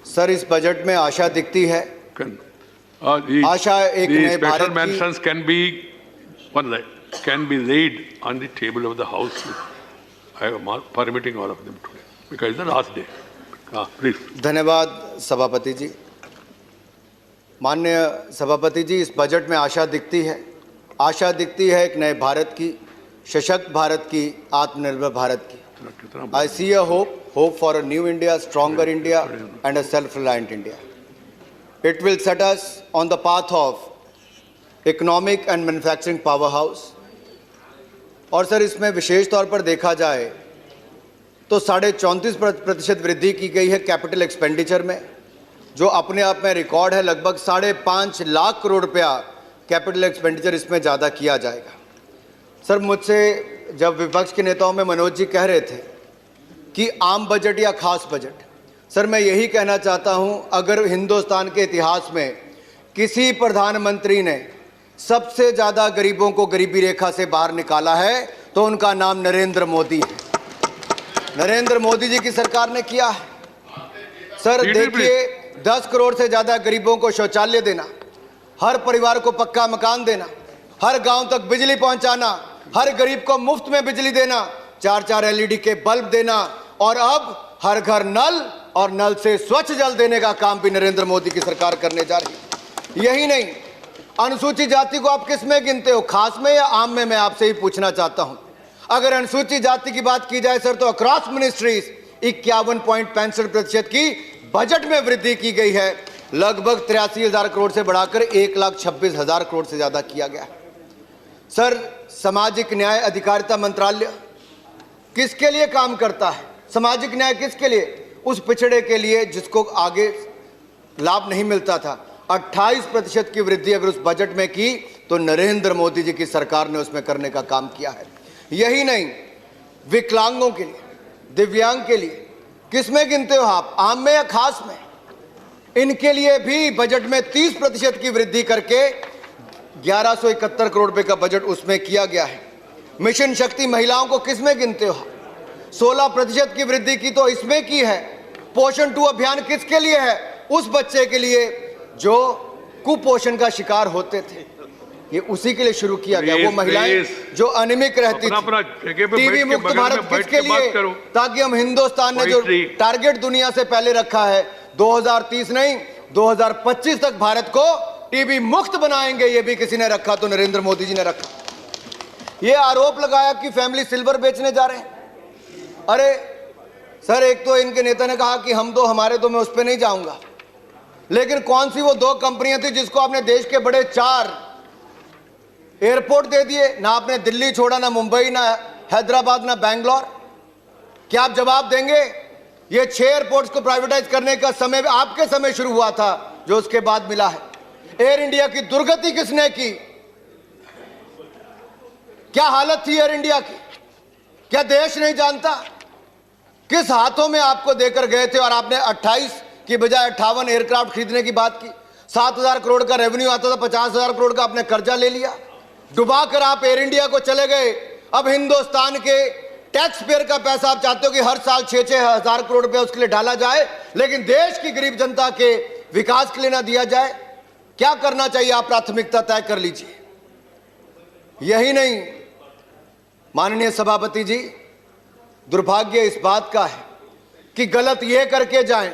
Sir, इस budget में आशा दिखती है। आशा एक नए Bharat mentions can be laid on the table of the House. I am permitting all of them today because it's the last day. Please. धन्यवाद सभापति जी। माननीय सभापति जी, इस बजट में आशा दिखती है। आशा दिखती है एक नए भारत की, सशक्त भारत की, आत्मनिर्भर भारत की। I see a hope for a new India, stronger India and a self-reliant India. It will set us on the path of economic and manufacturing powerhouse. और सर, इसमें विशेष तौर पर देखा जाए तो 34.5% वृद्धि की गई है कैपिटल एक्सपेंडिचर में, जो अपने आप में रिकॉर्ड है। लगभग 5.5 लाख करोड़ रुपया कैपिटल एक्सपेंडिचर इसमें ज़्यादा किया जाएगा। सर, मुझसे जब विपक्ष के नेताओं में मनोज जी कह रहे थे कि आम बजट या खास बजट, सर मैं यही कहना चाहता हूं, अगर हिंदुस्तान के इतिहास में किसी प्रधानमंत्री ने सबसे ज़्यादा गरीबों को गरीबी रेखा से बाहर निकाला है तो उनका नाम नरेंद्र मोदी है। नरेंद्र मोदी जी की सरकार ने किया है। सर देखिए, 10 करोड़ से ज़्यादा गरीबों को शौचालय देना, हर परिवार को पक्का मकान देना, हर गांव तक बिजली पहुंचाना, हर गरीब को मुफ्त में बिजली देना, 4-4 LED के बल्ब देना, और अब हर घर नल और नल से स्वच्छ जल देने का काम भी नरेंद्र मोदी की सरकार करने जा रही है। यही नहीं, अनुसूचित जाति को आप किस में गिनते हो, खास में या आम में? मैं आपसे ही पूछना चाहता हूं। अगर अनुसूचित जाति की बात की जाए सर, तो अक्रॉस मिनिस्ट्रीज 51.65% की बजट में वृद्धि की गई है। लगभग 83,000 करोड़ से बढ़ाकर 1,26,000 करोड़ से ज्यादा किया गया है। सर, सामाजिक न्याय अधिकारिता मंत्रालय किसके लिए काम करता है? सामाजिक न्याय किसके लिए? उस पिछड़े के लिए जिसको आगे लाभ नहीं मिलता था। 28% की वृद्धि अगर उस बजट में की तो नरेंद्र मोदी जी की सरकार ने उसमें करने का काम किया है। यही नहीं, विकलांगों के लिए, दिव्यांग के लिए किस में गिनते हो आप, आम में या खास में? इनके लिए भी बजट में 30% की वृद्धि करके 1171 करोड़ रुपए का बजट उसमें किया गया है। मिशन शक्ति महिलाओं को किस में गिनते हो? 16% की वृद्धि की तो इसमें की है। पोषण 2 अभियान किसके लिए है? उस बच्चे के लिए जो कुपोषण का शिकार होते थे, ये उसी के लिए शुरू किया गया। वो महिलाएं जो अनिमिक रहती थी। टीबी मुक्त भारत किसके लिए? ताकि हम हिंदुस्तान ने जो टारगेट दुनिया से पहले रखा है, 2030 नहीं 2025 तक भारत को टीबी मुक्त बनाएंगे, ये भी किसी ने रखा तो नरेंद्र मोदी जी ने रखा। ये आरोप लगाया कि फैमिली सिल्वर बेचने जा रहे हैं। अरे सर, एक तो इनके नेता ने कहा कि हम दो हमारे दो, मैं उस पर नहीं जाऊंगा, लेकिन कौन सी वो 2 कंपनियां थी जिसको आपने देश के बड़े 4 एयरपोर्ट दे दिए? ना आपने दिल्ली छोड़ा, ना मुंबई, ना हैदराबाद, ना बैंगलोर। क्या आप जवाब देंगे? ये 6 एयरपोर्ट्स को प्राइवेटाइज करने का समय आपके समय शुरू हुआ था, जो उसके बाद मिला है। एयर इंडिया की दुर्गति किसने की? क्या हालत थी एयर इंडिया की? क्या देश नहीं जानता? किस हाथों में आपको देकर गए थे? और आपने 28 की बजाय 58 एयरक्राफ्ट खरीदने की बात की। 7,000 करोड़ का रेवेन्यू आता था, 50,000 करोड़ का आपने कर्जा ले लिया। डुबा कर आप एयर इंडिया को चले गए। अब हिंदुस्तान के टैक्स पेयर का पैसा आप चाहते हो कि हर साल 6-6 हजार करोड़ रुपया उसके लिए डाला जाए, लेकिन देश की गरीब जनता के विकास के लिए ना दिया जाए। क्या करना चाहिए? आप प्राथमिकता तय कर लीजिए। यही नहीं माननीय सभापति जी, दुर्भाग्य इस बात का है कि गलत ये करके जाएं,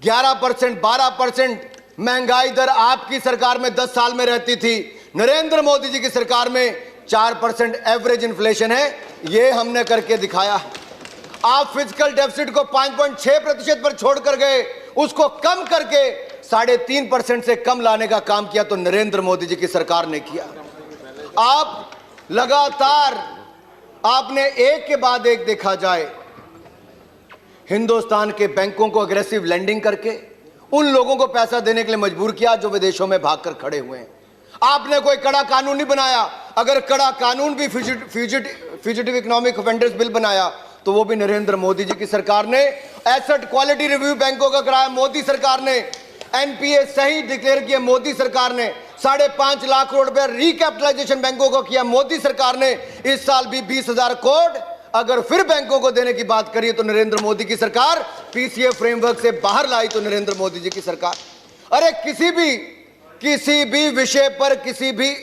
11%, 12% महंगाई दर आपकी सरकार में 10 साल में रहती थी, नरेंद्र मोदी जी की सरकार में 4% एवरेज इन्फ्लेशन है। ये हमने करके दिखाया है। आप फिजिकल डेफिसिट को 5.6% पर छोड़कर गए, उसको कम करके 3.5% से कम लाने का काम किया तो नरेंद्र मोदी जी की सरकार ने किया। आप लगातार आपने एक के बाद एक देखा जाए हिंदुस्तान के बैंकों को अग्रेसिव लेंडिंग करके उन लोगों को पैसा देने के लिए मजबूर किया जो विदेशों में भागकर खड़े हुए हैं। आपने कोई कड़ा कानून नहीं बनाया। अगर कड़ा कानून भी फ्यूजिटिव इकोनॉमिक ऑफेंडर्स बिल बनाया तो वो भी नरेंद्र मोदी जी की सरकार ने। एसेट क्वालिटी रिव्यू बैंकों का कराया मोदी सरकार ने। एनपीए सही डिक्लेयर किया मोदी सरकार ने। 5.5 लाख करोड़ रुपया रिकैपिटलाइजेशन बैंकों को किया मोदी सरकार ने। इस साल भी 20,000 करोड़ अगर फिर बैंकों को देने की बात करिए तो नरेंद्र मोदी की सरकार, पीसीए फ्रेमवर्क से बाहर लाई तो नरेंद्र मोदी जी की सरकार। अरे किसी भी विषय पर, किसी भी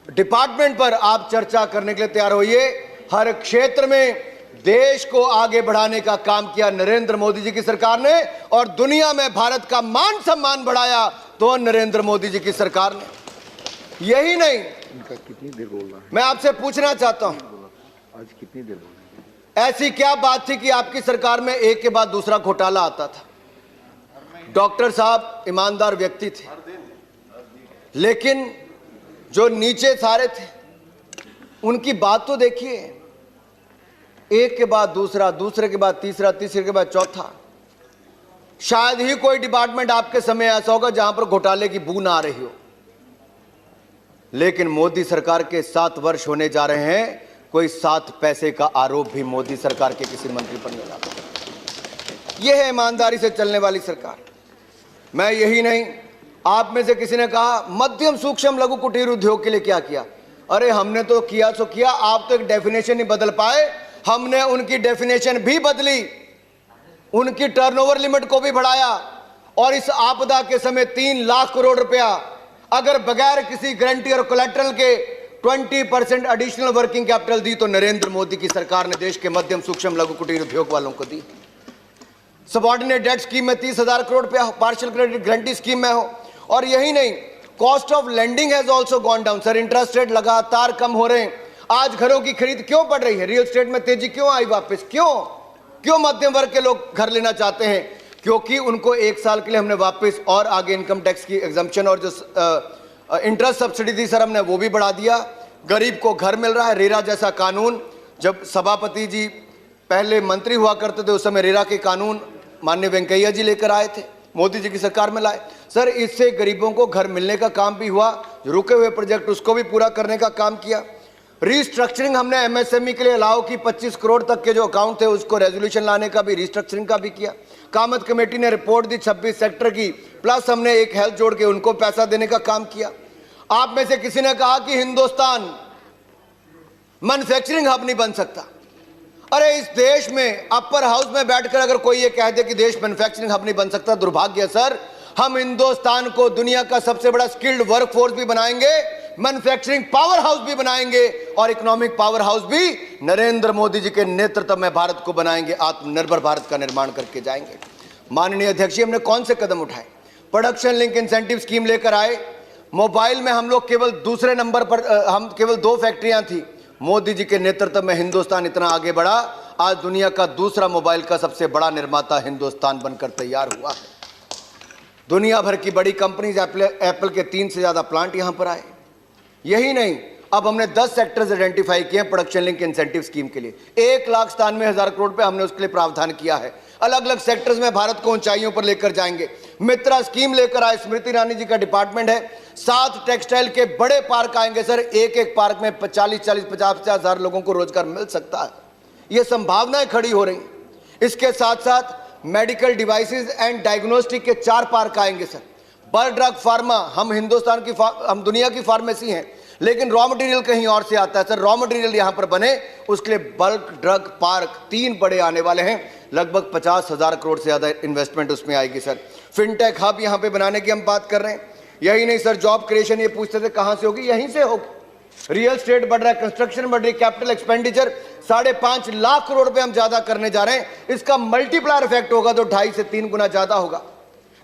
डिपार्टमेंट पर आप चर्चा करने के लिए तैयार होइए। हर क्षेत्र में देश को आगे बढ़ाने का काम किया नरेंद्र मोदी जी की सरकार ने, और दुनिया में भारत का मान सम्मान बढ़ाया तो नरेंद्र मोदी जी की सरकार ने। यही नहीं, कितनी देर बोलना है? मैं आपसे पूछना चाहता हूं, आज कितनी देर बोलना है? ऐसी क्या बात थी कि आपकी सरकार में एक के बाद दूसरा घोटाला आता था? डॉक्टर साहब ईमानदार व्यक्ति थे, लेकिन जो नीचे सारे थे उनकी बात तो देखिए, एक के बाद दूसरा, दूसरे के बाद तीसरा, तीसरे के बाद चौथा। शायद ही कोई डिपार्टमेंट आपके समय ऐसा होगा जहां पर घोटाले की बू ना आ रही हो। लेकिन मोदी सरकार के 7 वर्ष होने जा रहे हैं, कोई 7 पैसे का आरोप भी मोदी सरकार के किसी मंत्री पर नहीं लगा। यह है ईमानदारी से चलने वाली सरकार। मैं यही नहीं, आप में से किसी ने कहा मध्यम सूक्ष्म लघु कुटीर उद्योग के लिए क्या किया? अरे हमने तो किया सो किया, आप तो एक डेफिनेशन नहीं बदल पाए। हमने उनकी डेफिनेशन भी बदली, उनकी टर्नओवर लिमिट को भी बढ़ाया, और इस आपदा के समय 3 लाख करोड़ रुपया अगर बगैर किसी गारंटी और कोलैटरल के 20% एडिशनल वर्किंग कैपिटल दी तो नरेंद्र मोदी की सरकार ने देश के मध्यम सूक्ष्म लघु कुटीर उद्योग वालों को दी। सबऑर्डिनेट डेट स्कीम में 30,000 करोड़ रुपया हो, पार्शियल क्रेडिट गारंटी स्कीम में हो। और यही नहीं, cost of lending has also gone down. Sir interest rate लगातार कम हो रहे हैं। आज घरों की खरीद क्यों बढ़ रही है? रियल एस्टेट में तेजी क्यों आई वापस? क्यों मध्यम वर्ग के लोग घर लेना चाहते हैं? क्योंकि उनको 1 साल के लिए हमने वापस और आगे इनकम टैक्स की एग्जम्पशन और जो इंटरेस्ट सब्सिडी थी सर, हमने वो भी बढ़ा दिया। गरीब को घर मिल रहा है। रेरा जैसा कानून, जब सभापति जी पहले मंत्री हुआ करते थे उस समय रेरा के कानून माननीय वेंकैया जी लेकर आए थे, मोदी जी की सरकार में लाए। सर इससे गरीबों को घर मिलने का काम भी हुआ, रुके हुए प्रोजेक्ट उसको भी पूरा करने का काम किया। रिस्ट्रक्चरिंग हमने एमएसएमई के लिए अलाउ की, 25 करोड़ तक के जो अकाउंट थे उसको रेजोल्यूशन लाने का भी, रिस्ट्रक्चरिंग का भी किया। कामत कमेटी ने रिपोर्ट दी 26 सेक्टर की, प्लस हमने एक हेल्थ जोड़ के उनको पैसा देने का काम किया। आप में से किसी ने कहा कि हिंदुस्तान मैन्युफैक्चरिंग हब नहीं बन सकता। अरे इस देश में अपर हाउस में बैठकर अगर कोई ये कह दे कि देश मैन्युफैक्चरिंग हब नहीं बन सकता, दुर्भाग्य सर। हम हिंदुस्तान को दुनिया का सबसे बड़ा स्किल्ड वर्कफोर्स भी बनाएंगे, मैन्युफैक्चरिंग पावर हाउस भी बनाएंगे, और इकोनॉमिक पावर हाउस भी नरेंद्र मोदी जी के नेतृत्व में भारत को बनाएंगे। आत्मनिर्भर भारत का निर्माण करके जाएंगे। माननीय अध्यक्ष जी, हमने कौन से कदम उठाए? प्रोडक्शन लिंक इंसेंटिव स्कीम लेकर आए। मोबाइल में हम लोग केवल दूसरे नंबर पर, हम केवल 2 फैक्ट्रियां थी। मोदी जी के नेतृत्व में हिंदुस्तान इतना आगे बढ़ा, आज दुनिया का दूसरा मोबाइल का सबसे बड़ा निर्माता हिंदुस्तान बनकर तैयार हुआ है। दुनिया भर की बड़ी कंपनीज, एप्पल के 3 से ज्यादा प्लांट यहां पर आए। यही नहीं, अब हमने 10 सेक्टर्स आइडेंटिफाई किए हैं प्रोडक्शन लिंक इंसेंटिव स्कीम के लिए। 1,97,000 करोड़ रुपए हमने उसके लिए प्रावधान किया है। अलग अलग सेक्टर्स में भारत को ऊंचाइयों पर लेकर जाएंगे। मित्रा स्कीम लेकर आए, स्मृति ईरानी जी का डिपार्टमेंट है। 7 टेक्सटाइल के बड़े पार्क आएंगे सर, एक पार्क में 40-50 हजार लोगों को रोजगार मिल सकता है। ये संभावनाएं खड़ी हो रही। इसके साथ साथ मेडिकल डिवाइसेस एंड डायग्नोस्टिक के 4 पार्क आएंगे सर। बल्क ड्रग फार्मा, हम हिंदुस्तान की हम दुनिया की फार्मेसी हैं, लेकिन रॉ मटेरियल कहीं और से आता है सर। रॉ मटेरियल यहां पर बने, उसके लिए बल्क ड्रग पार्क 3 बड़े आने वाले हैं। लगभग 50,000 करोड़ से ज्यादा इन्वेस्टमेंट उसमें आएगी सर। फिनटेक हब यहां पे बनाने की हम बात कर रहे हैं। यही नहीं सर, जॉब क्रिएशन ये पूछते थे कहां से होगी, यहीं से होगी। रियल एस्टेट बढ़ रहा है, कंस्ट्रक्शन बढ़ रही है, कैपिटल एक्सपेंडिचर 5.5 लाख करोड़ रुपए हम ज्यादा करने जा रहे हैं। इसका मल्टीप्लायर इफेक्ट होगा तो 2.5 से 3 गुना ज्यादा होगा।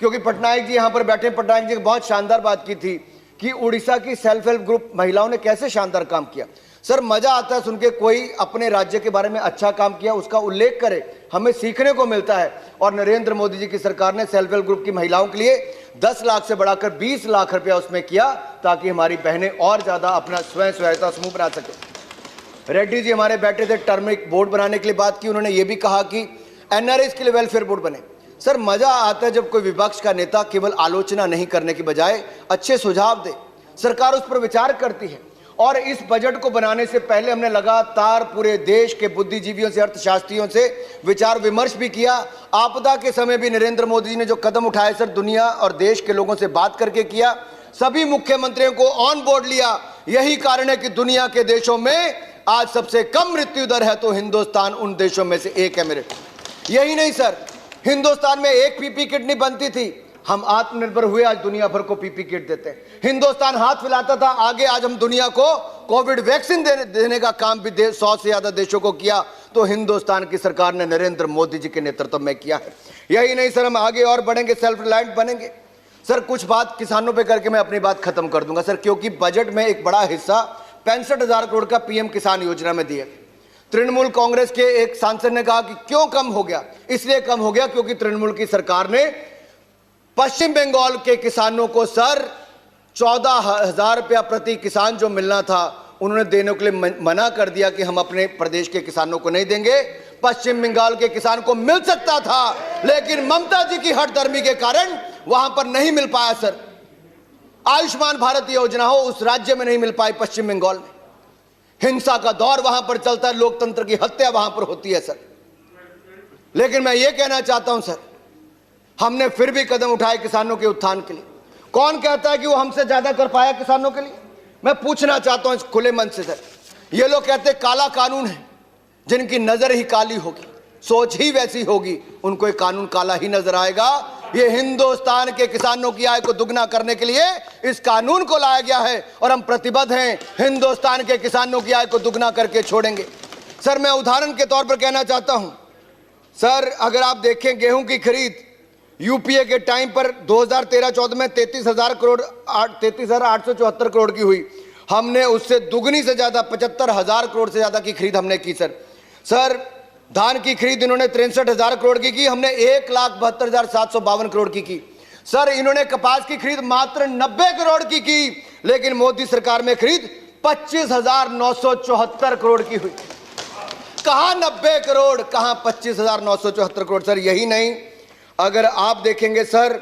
क्योंकि पटनायक जी यहां पर बैठे, पटनायक जी ने बहुत शानदार बात की थी कि उड़ीसा की सेल्फ हेल्प ग्रुप महिलाओं ने कैसे शानदार काम किया। सर मजा आता है सुन के, कोई अपने राज्य के बारे में अच्छा काम किया उसका उल्लेख करे, हमें सीखने को मिलता है। और नरेंद्र मोदी जी की सरकार ने सेल्फ हेल्प ग्रुप की महिलाओं के लिए 10 लाख से बढ़ाकर 20 लाख रुपया उसमें किया, ताकि हमारी बहनें और ज्यादा अपना स्वयं सहायता समूह बना सके। रेड्डी जी हमारे बैठे थे, टर्मरिक बोर्ड बनाने के लिए बात की। उन्होंने ये भी कहा कि एनआरआईज के लिए वेलफेयर बोर्ड बने। सर मजा आता है जब कोई विपक्ष का नेता केवल आलोचना नहीं करने की बजाय अच्छे सुझाव दे, सरकार उस पर विचार करती है। और इस बजट को बनाने से पहले हमने लगातार पूरे देश के बुद्धिजीवियों से, अर्थशास्त्रियों से विचार विमर्श भी किया। आपदा के समय भी नरेंद्र मोदी जी ने जो कदम उठाए सर, दुनिया और देश के लोगों से बात करके किया। सभी मुख्यमंत्रियों को ऑन बोर्ड लिया। यही कारण है कि दुनिया के देशों में आज सबसे कम मृत्यु दर है तो हिंदुस्तान उन देशों में से एक है मेरे। यही नहीं सर, हिंदुस्तान में एक पीपी किट नहीं बनती थी, हम आत्मनिर्भर हुए, आज दुनिया भर को पीपी किट देते हैं। हिंदुस्तान हाथ फैलाता था आगे, आज हम दुनिया को कोविड वैक्सीन देने का काम भी 100 से ज्यादा देशों को किया, तो हिंदुस्तान की सरकार ने नरेंद्र मोदी जी के नेतृत्व में किया है। यही नहीं सर, हम आगे और बढ़ेंगे, सेल्फ रिलायंट बनेंगे। सर कुछ बात किसानों पे करके मैं अपनी बात खत्म कर दूंगा सर, क्योंकि बजट में एक बड़ा हिस्सा 65,000 करोड़ का पीएम किसान योजना में दिया। तृणमूल कांग्रेस के एक सांसद ने कहा कि क्यों कम हो गया, इसलिए कम हो गया क्योंकि तृणमूल की सरकार ने पश्चिम बंगाल के किसानों को सर 14,000 रुपया प्रति किसान जो मिलना था उन्होंने देने के लिए मना कर दिया कि हम अपने प्रदेश के किसानों को नहीं देंगे। पश्चिम बंगाल के किसान को मिल सकता था, लेकिन ममता जी की हठधर्मी के कारण वहां पर नहीं मिल पाया सर। आयुष्मान भारत योजना हो उस राज्य में नहीं मिल पाई, पश्चिम बंगाल में हिंसा का दौर वहां पर चलता है, लोकतंत्र की हत्या वहां पर होती है सर। लेकिन मैं ये कहना चाहता हूं सर, हमने फिर भी कदम उठाए किसानों के उत्थान के लिए। कौन कहता है कि वो हमसे ज्यादा कर पाया किसानों के लिए? मैं पूछना चाहता हूं इस खुले मन से सर। ये लोग कहते हैं काला कानून है, जिनकी नजर ही काली होगी, सोच ही वैसी होगी, उनको ये कानून काला ही नजर आएगा। ये हिंदुस्तान के किसानों की आय को दुगना करने के लिए इस कानून को लाया गया है और हम प्रतिबद्ध हैं, हिंदुस्तान के किसानों की आय को दुगना करके छोड़ेंगे। सर मैं उदाहरण के तौर पर कहना चाहता हूं सर, अगर आप देखें गेहूं की खरीद यूपीए के टाइम पर 2013-14 में 33,874 करोड़ की हुई, हमने उससे दुगनी से ज्यादा 75,000 करोड़ से ज्यादा की खरीद हमने की सर। सर धान की खरीद इन्होंने 63,000 करोड़ की हमने 1,72,752 करोड़ की। सर इन्होंने कपास की खरीद मात्र 90 करोड़ की, लेकिन मोदी सरकार में खरीद 25,974 करोड़ की हुई। कहां 90 करोड़, कहां 25,974 करोड़ सर। यही नहीं, अगर आप देखेंगे सर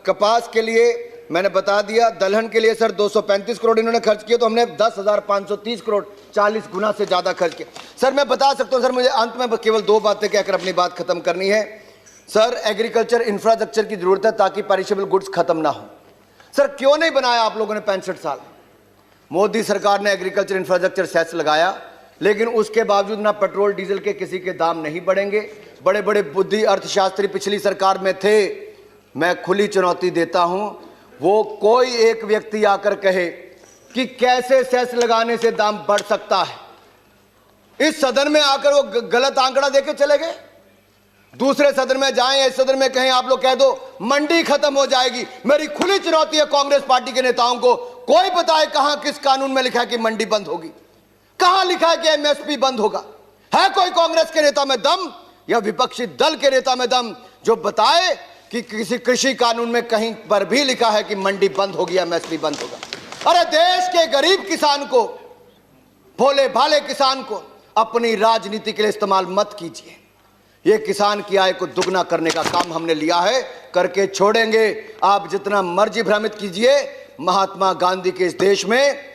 कपास के लिए मैंने बता दिया, दलहन के लिए सर 235 करोड़ इन्होंने खर्च किए, तो हमने 10,530 करोड़ 40 गुना से ज्यादा खर्च किया। सर मैं बता सकता हूं सर, मुझे अंत में केवल 2 बातें कहकर अपनी बात खत्म करनी है सर। एग्रीकल्चर इंफ्रास्ट्रक्चर की जरूरत है ताकि पेरिशेबल गुड्स खत्म ना हो। सर क्यों नहीं बनाया आप लोगों ने 65 साल? मोदी सरकार ने एग्रीकल्चर इंफ्रास्ट्रक्चर सेस लगाया, लेकिन उसके बावजूद ना पेट्रोल डीजल के किसी के दाम नहीं बढ़ेंगे। बड़े बड़े बुद्धि अर्थशास्त्री पिछली सरकार में थे, मैं खुली चुनौती देता हूं, वो कोई एक व्यक्ति आकर कहे कि कैसे सेस लगाने से दाम बढ़ सकता है। इस सदन में आकर वो गलत आंकड़ा देके चले गए। दूसरे सदन में जाएं, इस सदन में कहें आप लोग कह दो मंडी खत्म हो जाएगी। मेरी खुली चुनौती है कांग्रेस पार्टी के नेताओं को, कोई बताए कहां किस कानून में लिखा है कि मंडी बंद होगी, कहां लिखा है कि एमएसपी बंद होगा? है कोई कांग्रेस के नेता में दम या विपक्षी दल के नेता में दम जो बताए कि किसी कृषि कानून में कहीं पर भी लिखा है कि मंडी बंद होगी, एमएसपी बंद होगा? अरे देश के गरीब किसान को, भोले भाले किसान को अपनी राजनीति के लिए इस्तेमाल मत कीजिए। ये किसान की आय को दुगना करने का काम हमने लिया है, करके छोड़ेंगे। आप जितना मर्जी भ्रमित कीजिए, महात्मा गांधी के इस देश में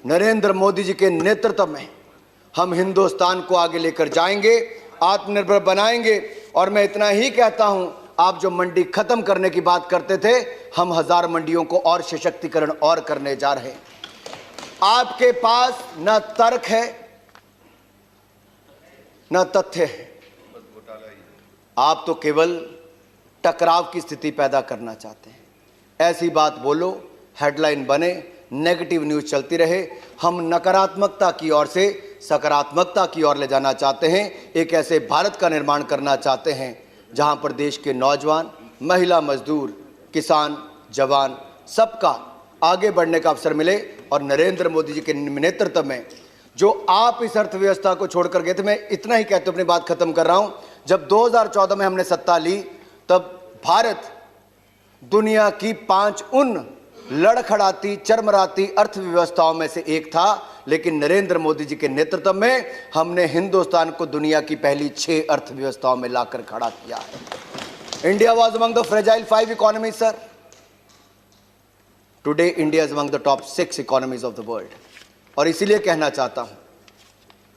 नरेंद्र मोदी जी के नेतृत्व में हम हिंदुस्तान को आगे लेकर जाएंगे, आत्मनिर्भर बनाएंगे। और मैं इतना ही कहता हूं, आप जो मंडी खत्म करने की बात करते थे, हम 1000 मंडियों को और सशक्तिकरण और करने जा रहे हैं। आपके पास न तर्क है न तथ्य है, आप तो केवल टकराव की स्थिति पैदा करना चाहते हैं। ऐसी बात बोलो, हेडलाइन बने, नेगेटिव न्यूज चलती रहे। हम नकारात्मकता की ओर से सकारात्मकता की ओर ले जाना चाहते हैं। एक ऐसे भारत का निर्माण करना चाहते हैं जहां पर देश के नौजवान, महिला, मजदूर, किसान, जवान सबका आगे बढ़ने का अवसर मिले। और नरेंद्र मोदी जी के नेतृत्व में जो आप इस अर्थव्यवस्था को छोड़कर गए थे, मैं इतना ही कहते अपनी बात खत्म कर रहा हूं। जब 2014 में हमने सत्ता ली, तब भारत दुनिया की 5 उन लड़खड़ाती चरमराती अर्थव्यवस्थाओं में से एक था, लेकिन नरेंद्र मोदी जी के नेतृत्व में हमने हिंदुस्तान को दुनिया की पहली 6 अर्थव्यवस्थाओं में लाकर खड़ा किया है। India was among the fragile 5 economies sir. Today India is among the top 6 economies of the world. और इसीलिए कहना चाहता हूं,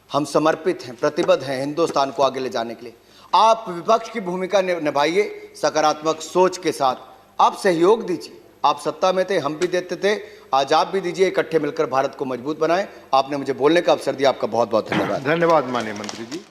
हम समर्पित हैं, प्रतिबद्ध हैं हिंदुस्तान को आगे ले जाने के लिए। आप विपक्ष की भूमिका निभाइए, सकारात्मक सोच के साथ आप सहयोग दीजिए। आप सत्ता में थे, हम भी देते थे, आज आप भी दीजिए, इकट्ठे मिलकर भारत को मजबूत बनाएं। आपने मुझे बोलने का अवसर दिया, आपका बहुत बहुत धन्यवाद। धन्यवाद माननीय मंत्री जी।